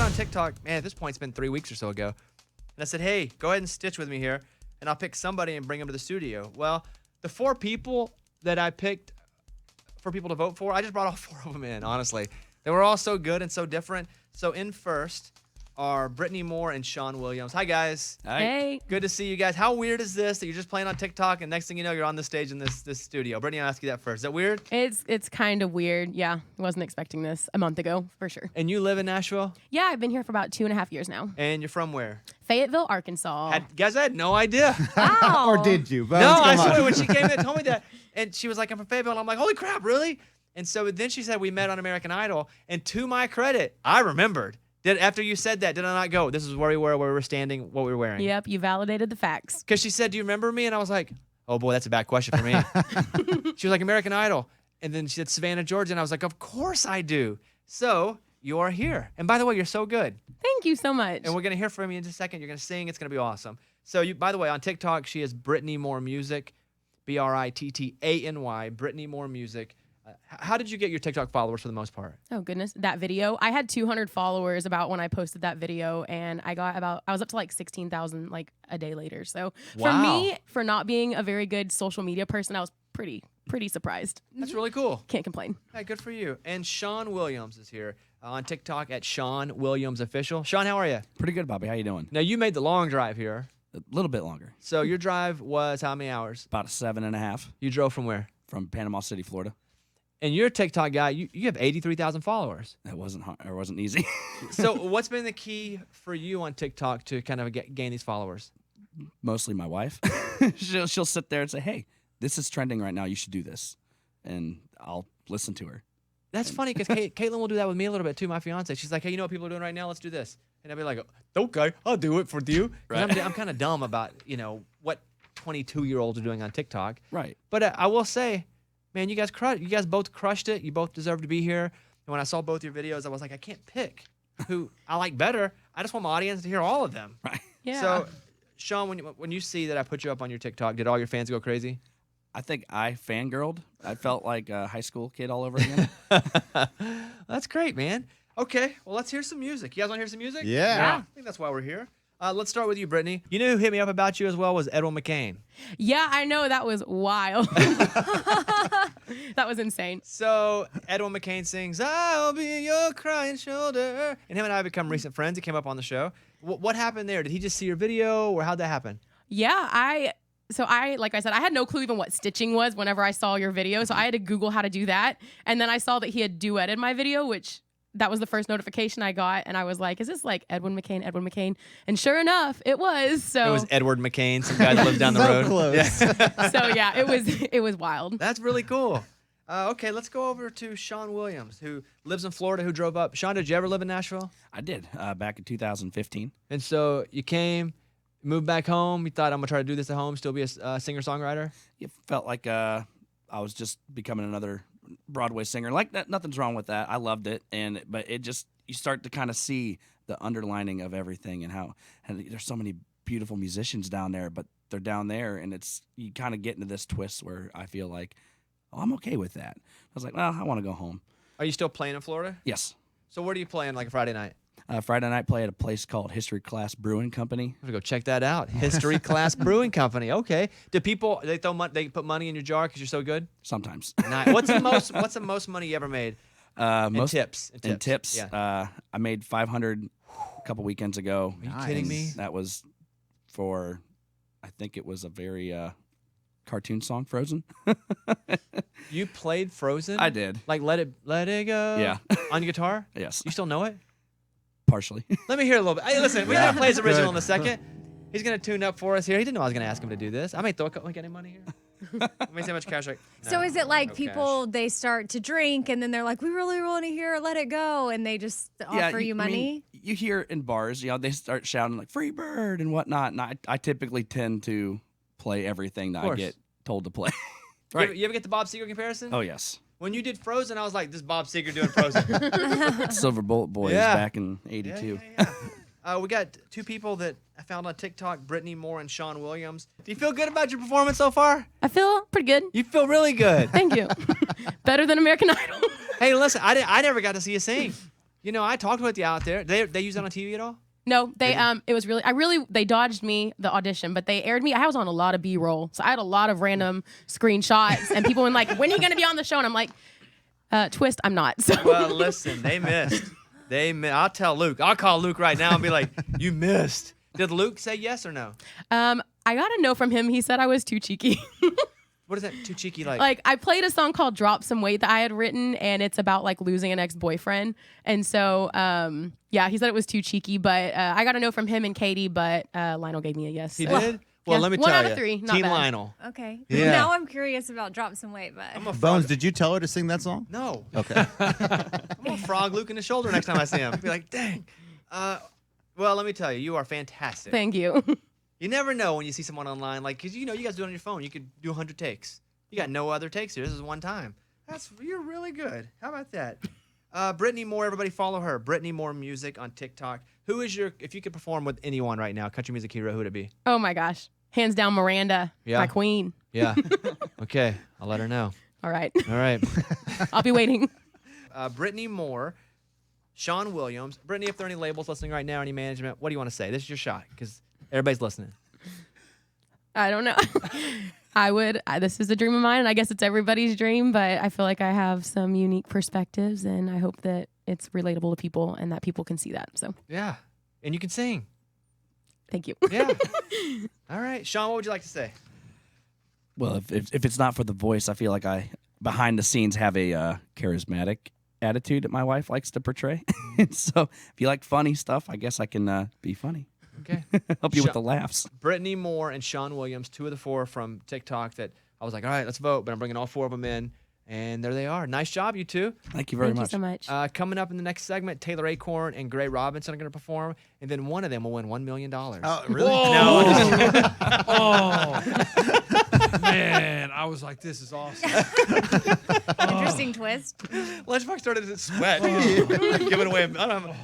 got on TikTok, man, at this point, it's been 3 weeks or so ago. And I said, hey, go ahead and stitch with me here, and I'll pick somebody and bring them to the studio. Well, the 4 people that I picked for people to vote for, I just brought all 4 of them in, honestly. They were all so good and so different. So in first are Brittany Moore and Sean Williams. Hi, guys. Hey. Good to see you guys. How weird is this that you're just playing on TikTok and next thing you know, you're on the stage in this studio? Brittany, I'll ask you that first. Is that weird? It's kind of weird. Yeah, I wasn't expecting this a month ago, for sure. And you live in Nashville? Yeah, I've been here for about 2.5 years now. And you're from where? Fayetteville, Arkansas. Guys, I had no idea. Wow. Or did you? Bones, No, I come on. swear, when she came in and told me that, and she was like, I'm from Fayetteville, and I'm like, holy crap, really? And so then she said we met on American Idol, and to my credit, I remembered. After you said that, did I not go, this is where we were standing, what we were wearing? Yep, you validated the facts. Because she said, do you remember me? And I was like, oh boy, that's a bad question for me. She was like, American Idol. And then she said Savannah, Georgia, and I was like, of course I do. So you are here. And by the way, you're so good. Thank you so much. And we're going to hear from you in just a second. You're going to sing. It's going to be awesome. So, by the way, on TikTok, she is Brittany Moore Music, Brittany, Brittany Moore Music. How did you get your TikTok followers for the most part? Oh, goodness. That video. I had 200 followers about when I posted that video, and I was up to like 16,000 like a day later. So for me, for not being a very good social media person, I was pretty surprised. That's really cool. Can't complain. Hey, good for you. And Sean Williams is here on TikTok at Sean Williams Official. Sean, how are you? Pretty good, Bobby. How you doing? Now, you made the long drive here. A little bit longer. So your drive was how many hours? About 7.5. You drove from where? From Panama City, Florida. And you're a TikTok guy. You have 83,000 followers. That wasn't hard. It wasn't easy. So what's been the key for you on TikTok to kind of gain these followers? Mostly my wife. she'll sit there and say, hey, this is trending right now. You should do this. And I'll listen to her. That's funny because Caitlin will do that with me a little bit too, my fiance. She's like, hey, you know what people are doing right now? Let's do this. And I'll be like, okay, I'll do it for you. Right. I'm kind of dumb about, what 22-year-olds are doing on TikTok. Right. But I will say, man, you guys both crushed it. You both deserve to be here. And when I saw both your videos, I was like, I can't pick who I like better. I just want my audience to hear all of them. Right. Yeah. So, Sean, when you see that I put you up on your TikTok, did all your fans go crazy? I think I fangirled. I felt like a high school kid all over again. That's great, man. Okay, well, let's hear some music. You guys want to hear some music? Yeah. I think that's why we're here. Let's start with you, Brittany. You know who hit me up about you as well was Edwin McCain. Yeah, I know. That was wild. That was insane. So Edwin McCain sings, I'll be your crying shoulder. And him and I have become recent friends. He came up on the show. What happened there? Did he just see your video, or how'd that happen? Yeah, like I said, I had no clue even what stitching was whenever I saw your video. So I had to Google how to do that. And then I saw that he had duetted my video, which that was the first notification I got. And I was like, is this like Edwin McCain? And sure enough, it was. So It was Edward McCain, some guy that lives down the So road. close. Yeah. So yeah, it was wild. That's really cool. Okay, let's go over to Sean Williams, who lives in Florida, who drove up. Sean, did you ever live in Nashville? I did back in 2015. And so you came, moved back home. You thought, I'm going to try to do this at home, still be a singer-songwriter? It felt like I was just becoming another Broadway singer. Like nothing's wrong with that. I loved it, but it just, you start to kind of see the underlining of everything and there's so many beautiful musicians down there, but they're down there, and you kind of get into this twist where I feel like, oh, I'm okay with that. I was like, well, I want to go home. Are you still playing in Florida? Yes. So where do you play on like a Friday night? Friday night play at a place called History Class Brewing Company. I'm gonna go check that out. History Class Brewing Company. Okay. Do people they put money in your jar because you're so good? Sometimes. Nice. What's the most money you ever made? In tips. Yeah. I made $500 a couple weekends ago. Are you kidding me? That was for, I think it was a very cartoon song, Frozen. You played Frozen? I did. Like Let It Go? Yeah. On your guitar? Yes. You still know it? Partially. Let me hear a little bit. Hey, listen, we're going to play his original in a second. He's going to tune up for us here. He didn't know I was going to ask him to do this. I may throw a couple. Get any money here? Let me see how much cash. So is it like no people, cash. they start to drink and then they're like, we really want to hear Let It Go, and they just offer you money? I mean, you hear in bars, they start shouting like "Free Bird" and whatnot, and I typically tend to play everything that I get told to play. Right. You ever get the Bob Seger comparison? Oh, yes. When you did Frozen, I was like, this is Bob Seger doing Frozen. Silver Bullet Boys back in '82. Yeah. We got two people that I found on TikTok, Brittany Moore and Sean Williams. Do you feel good about your performance so far? I feel pretty good. You feel really good. Thank you. Better than American Idol. Hey, listen, I never got to see you sing. You know, I talked with you out there. They use that on TV at all? No, it was really they dodged me the audition, but they aired me. I was on a lot of B-roll, so I had a lot of random screenshots, and people were like, "When are you gonna be on the show?" And I'm like, "Twist, I'm not." So. Well, listen, they missed. I'll tell Luke. I'll call Luke right now and be like, "You missed." Did Luke say yes or no? I got a no from him. He said I was too cheeky. What is that? Too cheeky? Like I played a song called "Drop Some Weight" that I had written, and it's about like losing an ex-boyfriend. And so, yeah, he said it was too cheeky. But I got a no from him and Katie, but Lionel gave me a yes. He so. did. Well, Yeah. let me One tell out you, of three, not Team bad. Lionel. Okay. Yeah. Now I'm curious about Drop Some Weight, but I'm a frog. Bones, did you tell her to sing that song? No. Okay. I'm gonna frog Luke in the shoulder next time I see him. Be like, dang. Well, let me tell you, you are fantastic. Thank you. You never know when you see someone online, like, cause you know you guys do it on your phone. You could do 100 takes. You got no other takes here. This is one time. You're really good. How about that? Brittany Moore, everybody follow her. Brittany Moore Music on TikTok. Who is if you could perform with anyone right now, country music hero, who would it be? Oh my gosh, hands down, Miranda, Yeah. my queen. Yeah. Okay, I'll let her know. All right, All right. I'll be waiting. Brittany Moore, Sean Williams. Brittany, if there are any labels listening right now, any management, what do you want to say? This is your shot because everybody's listening. I don't know. This is a dream of mine, and I guess it's everybody's dream, but I feel like I have some unique perspectives, and I hope that it's relatable to people and that people can see that. So, Yeah. And you can sing. thank you. Yeah. All right. Sean, what would you like to say? Well, if it's not for the voice, I feel like I behind the scenes have a charismatic attitude that my wife likes to portray. So if you like funny stuff, I guess I can be funny. Okay. Help you with the laughs. Brittany Moore and Sean Williams, 2 of the 4 from TikTok that I was like, all right, let's vote. But I'm bringing all 4 of them in. And there they are. Nice job, you 2. Thank you very Thank you much. so much. Coming up in the next segment, Taylor Acorn and Gray Robinson are going to perform. And then one of them will win $1 million. Oh, really? No, I'm just kidding. Oh, man. I was like, this is awesome. interesting twist. Lunchbox started to sweat. Giving away. I don't know.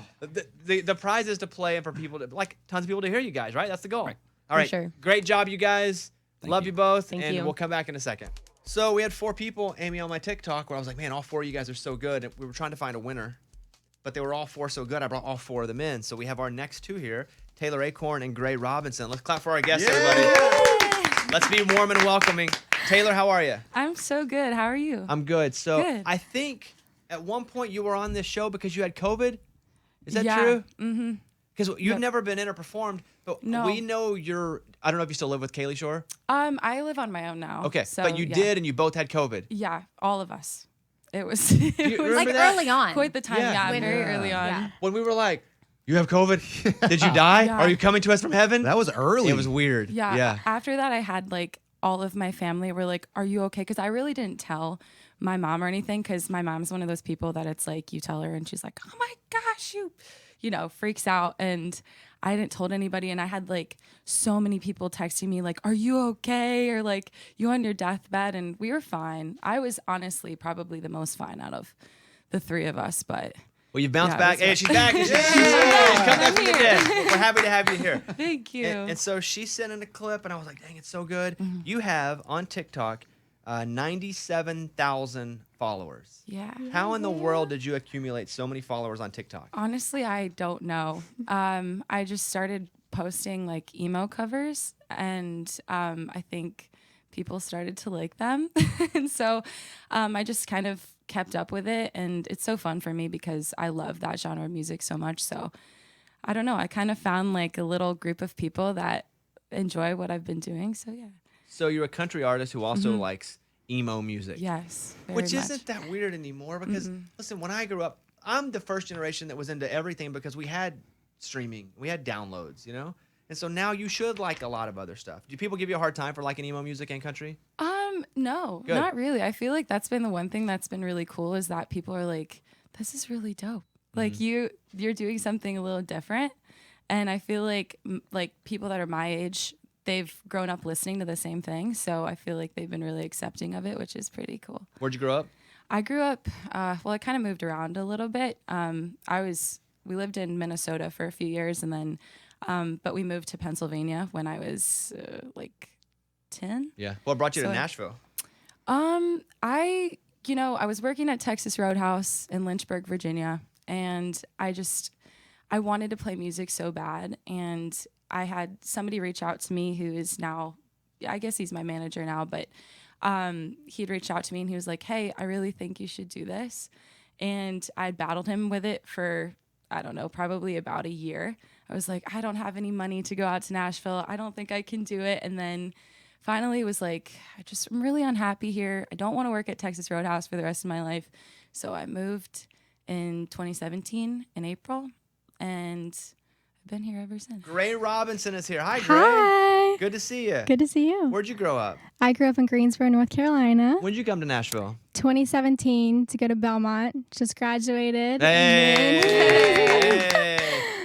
The prize is to play and for people to, like, tons of people to hear you guys, right? That's the goal. Right. All right. sure. Great job, you guys. Thank Love you. you both. Thank and you. we'll come back in a second. So we had 4 people, Amy, on my TikTok, where I was like, man, all 4 of you guys are so good. And we were trying to find a winner, but they were all 4 so good. I brought all 4 of them in. So we have our next 2 here, Taylor Acorn and Gray Robinson. Let's clap for our guests, everybody. Let's be warm and welcoming. Taylor, how are you? I'm so good. How are you? I'm good. So Good. I think at one point you were on this show because you had COVID. Is that Yeah. true? Mm-hmm. Because you've never been in or performed, but No. we know you're. I don't know if you still live with Kaylee Shore. I live on my own now. Okay, so, but you yeah. did, and you both had COVID. Yeah, all of us. It was, you it was remember Like that? early on. quite the time. Yeah. Yeah, When- very early on. Yeah. When we were like, "You have COVID? Did you die? Yeah. Are you coming to us from heaven?" That was early. It was weird. Yeah. Yeah. After that, I had like all of my family were like, "Are you okay?" Because I really didn't tell my mom or anything. Because my mom's one of those people that it's like you tell her and she's like, "Oh my gosh, you know, freaks out." And I hadn't told anybody, and I had like so many people texting me like, "Are you okay?" or like, "You on your deathbed?" And we were fine. I was honestly probably the most fine out of the 3 of us, but. Well, you bounced Yeah, back. that's Hey, right. she's back. She's come back from the I'm dead. here. We're happy to have you here. Thank you. And so she sent in a clip, and I was like, dang, it's so good. Mm-hmm. You have on TikTok 97,000 followers. Yeah. How in the world did you accumulate so many followers on TikTok? Honestly, I don't know. I just started posting like emo covers, and I think people started to like them. And so I just kind of kept up with it, and it's so fun for me because I love that genre of music so much. So I don't know. I kind of found like a little group of people that enjoy what I've been doing. So yeah. So you're a country artist who also likes emo music. Yes. Very Which much. isn't that weird anymore because, listen, when I grew up, I'm the first generation that was into everything because we had streaming, we had downloads, you know? And so now you should like a lot of other stuff. Do people give you a hard time for liking emo music and country? No, Good. not really. I feel like that's been the one thing that's been really cool is that people are like, this is really dope. Like you're doing something a little different. And I feel like people that are my age, they've grown up listening to the same thing. So I feel like they've been really accepting of it, which is pretty cool. Where'd you grow up? I grew up, well, I kind of moved around a little bit. We lived in Minnesota for a few years and then, but we moved to Pennsylvania when I was like 10. Yeah. What brought you to So- Nashville? I was working at Texas Roadhouse in Lynchburg, Virginia, and I wanted to play music so bad, and I had somebody reach out to me who is now, I guess he's my manager now, but he'd reached out to me and he was like, hey, I really think you should do this. And I'd battled him with it for, I don't know, probably about a year. I was like, I don't have any money to go out to Nashville. I don't think I can do it. And then finally was like, I'm really unhappy here. I don't want to work at Texas Roadhouse for the rest of my life. So I moved in 2017 in April, and I've been here ever since. Gray Robinson is here. Hi, Gray. Hi. Good to see you. Good to see you. Where'd you grow up? I grew up in Greensboro, North Carolina. When'd you come to Nashville? 2017 to go to Belmont. Just graduated. Hey!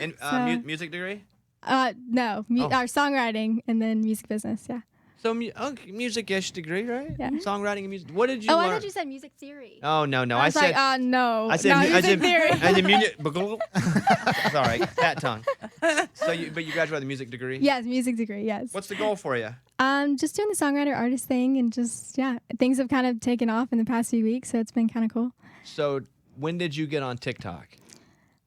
And music degree? No, our songwriting and then music business. Yeah. So music-ish degree, right? Yeah. Songwriting and music. What did you Oh, learn? I thought you said music theory. Oh, no. I was like, no. I said music theory. I said music. Sorry, fat tongue. But you graduated with a music degree? Yes, music degree. Yes. What's the goal for you? Just doing the songwriter artist thing, and just things have kind of taken off in the past few weeks, so it's been kind of cool. So when did you get on TikTok?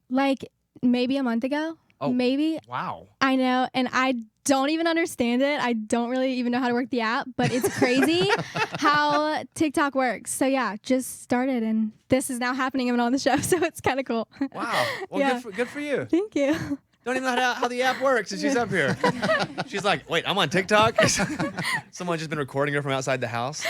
Like maybe a month ago. Oh, maybe. Wow. I know, and I don't even understand it. I don't really even know how to work the app, but it's crazy how TikTok works. So yeah, just started, and this is now happening. I'm on the show, so it's kind of cool. Wow. Well, Yeah. good for you. Thank you. Don't even know how the app works, and she's up here. She's like, wait, I'm on TikTok? Someone's just been recording her from outside the house.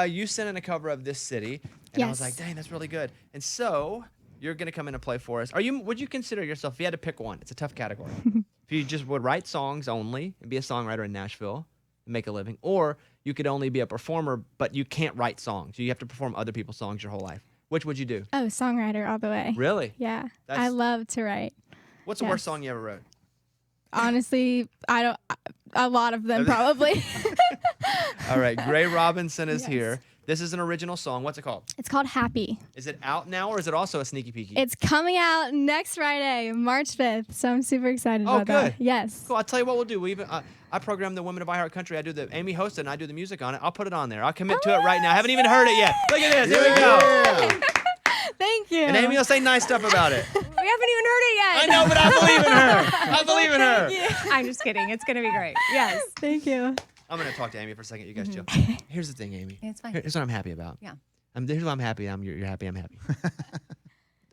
You sent in a cover of This City, and I was Yes. like, dang, that's really good. And so you're going to come in and play for us. Would you consider yourself, if you had to pick one, it's a tough category, if you just would write songs only and be a songwriter in Nashville and make a living, or you could only be a performer, but you can't write songs. You have to perform other people's songs your whole life. Which would you do? Oh, songwriter all the way. Really? Yeah, I That's- love to write. What's the Yes. worst song you ever wrote? Honestly, I don't. A lot of them probably. All right, Gray Robinson is Yes. here. This is an original song. What's it called? It's called Happy. Is it out now, or is it also a sneaky peeky? It's coming out next Friday, March 5th. So I'm super excited Oh, about that. good. Yes. Cool. I'll tell you what we'll do. I program the Women of iHeartRadio. Amy hosts it, and I do the music on it. I'll put it on there. I'll commit to it right now. I haven't even heard it yet. Look at this. Here we go. Thank you. And Amy will say nice stuff about it. We haven't even heard it yet. I know, but I believe in her. I believe in her. I'm just kidding. It's going to be great. Yes. Thank you. I'm going to talk to Amy for a second. You guys chill. Here's the thing, Amy. It's fine. Here's what I'm happy about. Yeah. Here's what I'm happy. You're happy. I'm happy.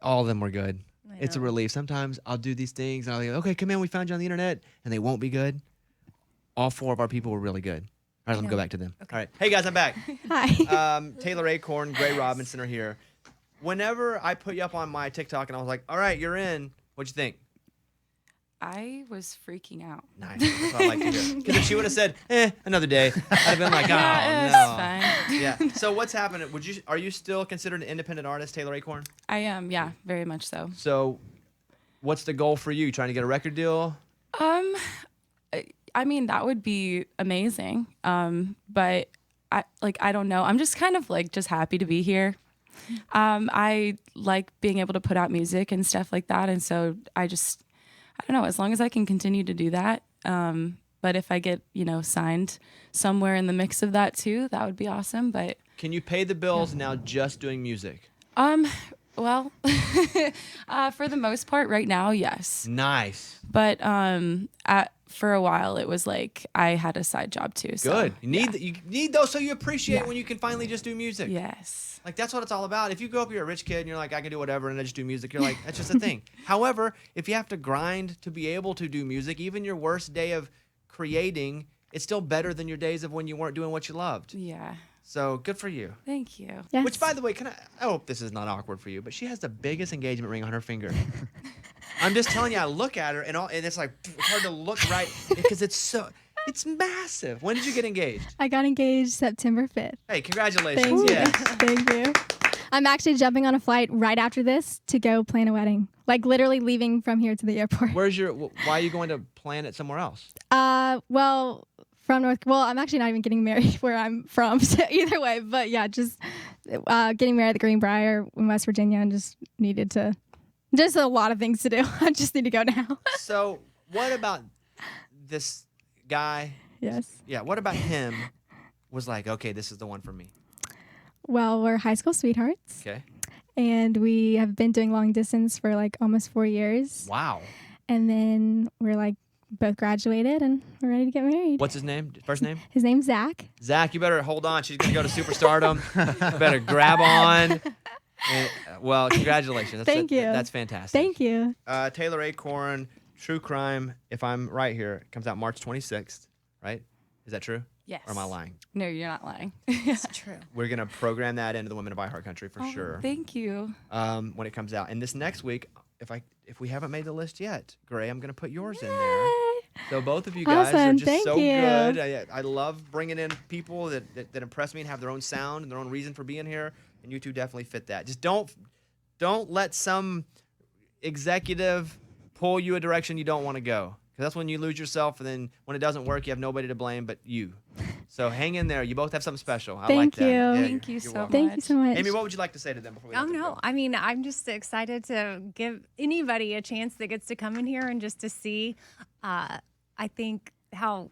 All of them were good. It's a relief. Sometimes I'll do these things and I'll be like, okay, come in. We found you on the internet, and they won't be good. All 4 of our people were really good. All right, let me go back to them. Okay. All right. Hey, guys, I'm back. Hi. Taylor Acorn, Gray Robinson are here. Whenever I put you up on my TikTok and I was like, all right, you're in, what'd you think? I was freaking out. Nice. That's what I like to hear. Because if she would have said, another day, I'd have been like, oh, Yeah, no. it's fine. Yeah. So what's happening? Are you still considered an independent artist, Taylor Acorn? I am, yeah, very much so. So what's the goal for you? You trying to get a record deal? I mean, that would be amazing. But I don't know. I'm just kind of just happy to be here. I like being able to put out music and stuff like that. And so I don't know, as long as I can continue to do that. But if I get, signed somewhere in the mix of that too, that would be awesome. But Can you pay the bills now just doing music? well, for the most part right now, yes. Nice. But for a while it was like I had a side job too. So, Good. You yeah. need those so you appreciate Yeah. when you can finally just do music. Yes. Like, that's what it's all about. If you grow up, you're a rich kid, and you're like, I can do whatever, and I just do music, you're like, that's just a thing. However, if you have to grind to be able to do music, even your worst day of creating, it's still better than your days of when you weren't doing what you loved. Yeah. So, good for you. Thank you. Yes. Which, by the way, I hope this is not awkward for you, but she has the biggest engagement ring on her finger. I'm just telling you, I look at her, and it's like, it's hard to look right, because it's massive. When did you get engaged? I got engaged September 5th. Hey, congratulations. Thank you. Yes. Thank you. I'm actually jumping on a flight right after this to go plan a wedding. Like literally leaving from here to the airport. Why are you going to plan it somewhere else? Well, I'm actually not even getting married where I'm from. So either way, but yeah, just getting married at the Greenbrier in West Virginia, and just a lot of things to do. I just need to go now. So, what about this guy? Yes. Yeah, what about him was like, okay, this is the one for me? Well, we're high school sweethearts. Okay. and we have been doing long distance for like almost 4 years. Wow. And then we're like both graduated and we're ready to get married. What's his name? First name? His name's Zach. Zach, you better hold on. She's going to go to superstardom. You better grab on. And, well, congratulations. Thank you. That's fantastic. Thank you. Taylor Acorn, True Crime, if I'm right here, comes out March 26th, right? Is that true? Yes. Or am I lying? No, you're not lying. It's true. We're going to program that into the Women of iHeartCountry for sure. Thank you. When it comes out. And this next week, if we haven't made the list yet, Gray, I'm going to put yours in there. So both of you guys are Awesome. just Thank so you. good. I love bringing in people that impress me and have their own sound and their own reason for being here. And you two definitely fit that. Just don't let some executive pull you a direction you don't want to go. Because that's when you lose yourself, and then when it doesn't work, you have nobody to blame but you. So hang in there. You both have something special. I like Thank that. you. Yeah, Thank you you're so welcome. Thank you so much. Amy, what would you like to say to them before we let them go? I mean, I'm just excited to give anybody a chance that gets to come in here and just to see, I think, how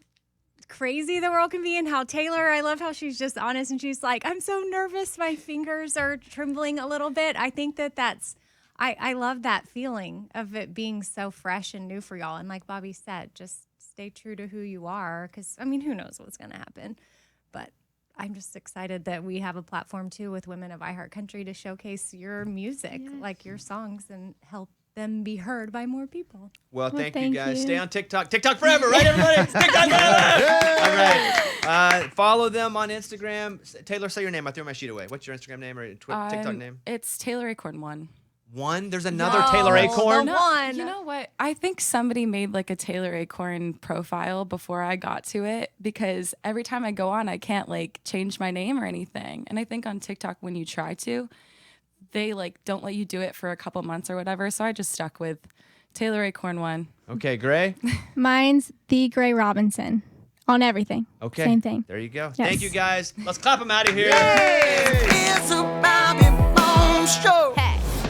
crazy the world can be, and how Taylor, I love how she's just honest and she's like, I'm so nervous. My fingers are trembling a little bit. I think that's, I love that feeling of it being so fresh and new for y'all. And like Bobby said, just stay true to who you are. Because, I mean, who knows what's going to happen. But I'm just excited that we have a platform, too, with Women of iHeartCountry to showcase your music, like your songs, and help them be heard by more people. Well, thank you thank guys. you. Stay on TikTok. TikTok forever, right, everybody? TikTok forever! All right. Follow them on Instagram. Taylor, say your name. I threw my sheet away. What's your Instagram name or TikTok name? It's Taylor Acorn 1. One? There's another Taylor Acorn? The one. You know what? I think somebody made like a Taylor Acorn profile before I got to it, because every time I go on, I can't like change my name or anything. And I think on TikTok, when you try to, they like don't let you do it for a couple months or whatever. So I just stuck with Taylor Acorn 1. Okay, Gray? Mine's The Gray Robinson on everything. Okay. Same thing. There you go. Yes. Thank you, guys. Let's clap them out of here. Yay!